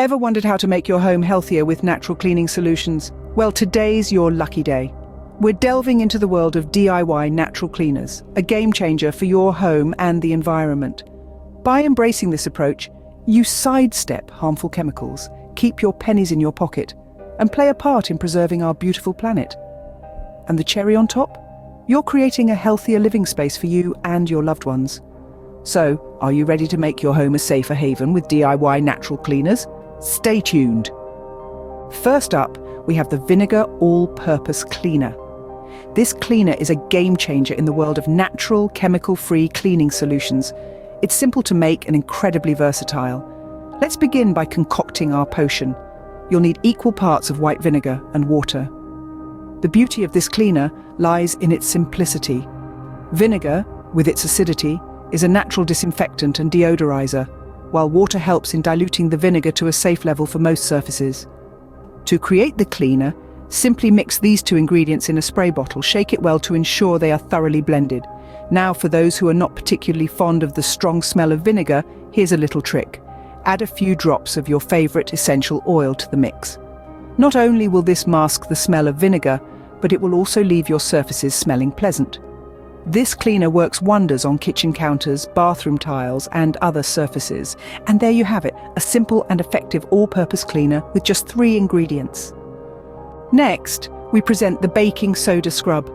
Ever wondered how to make your home healthier with natural cleaning solutions? Well, today's your lucky day. We're delving into the world of DIY natural cleaners, a game changer for your home and the environment. By embracing this approach, you sidestep harmful chemicals, keep your pennies in your pocket, and play a part in preserving our beautiful planet. And the cherry on top? You're creating a healthier living space for you and your loved ones. So, are you ready to make your home a safer haven with DIY natural cleaners? Stay tuned. First up, we have the Vinegar All-Purpose Cleaner. This cleaner is a game changer in the world of natural, chemical-free cleaning solutions. It's simple to make and incredibly versatile. Let's begin by concocting our potion. You'll need equal parts of white vinegar and water. The beauty of this cleaner lies in its simplicity. Vinegar, with its acidity, is a natural disinfectant and deodorizer, while water helps in diluting the vinegar to a safe level for most surfaces. To create the cleaner, simply mix these two ingredients in a spray bottle, shake it well to ensure they are thoroughly blended. Now, for those who are not particularly fond of the strong smell of vinegar, here's a little trick. Add a few drops of your favorite essential oil to the mix. Not only will this mask the smell of vinegar, but it will also leave your surfaces smelling pleasant. This cleaner works wonders on kitchen counters, bathroom tiles, and other surfaces. And there you have it, a simple and effective all-purpose cleaner with just 3 ingredients. Next, we present the baking soda scrub.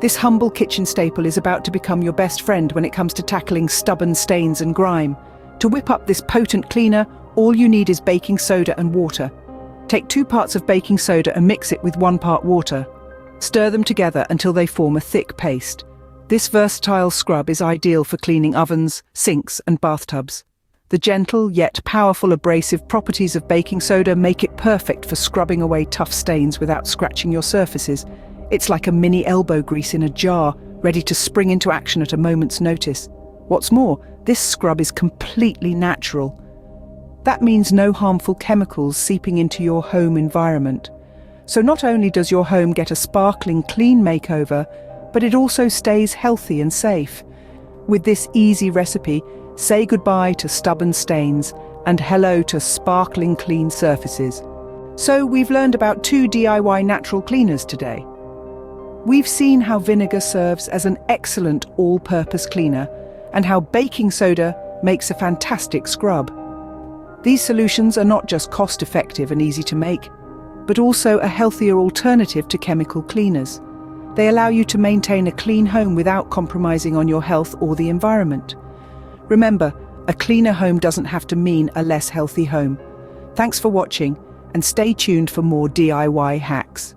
This humble kitchen staple is about to become your best friend when it comes to tackling stubborn stains and grime. To whip up this potent cleaner, all you need is baking soda and water. Take 2 parts of baking soda and mix it with 1 part water. Stir them together until they form a thick paste. This versatile scrub is ideal for cleaning ovens, sinks, and bathtubs. The gentle yet powerful abrasive properties of baking soda make it perfect for scrubbing away tough stains without scratching your surfaces. It's like a mini elbow grease in a jar, ready to spring into action at a moment's notice. What's more, this scrub is completely natural. That means no harmful chemicals seeping into your home environment. So not only does your home get a sparkling clean makeover, but it also stays healthy and safe. With this easy recipe, say goodbye to stubborn stains and hello to sparkling clean surfaces. So we've learned about 2 DIY natural cleaners today. We've seen how vinegar serves as an excellent all-purpose cleaner and how baking soda makes a fantastic scrub. These solutions are not just cost-effective and easy to make, but also a healthier alternative to chemical cleaners. They allow you to maintain a clean home without compromising on your health or the environment. Remember, a cleaner home doesn't have to mean a less healthy home. Thanks for watching, and stay tuned for more DIY hacks.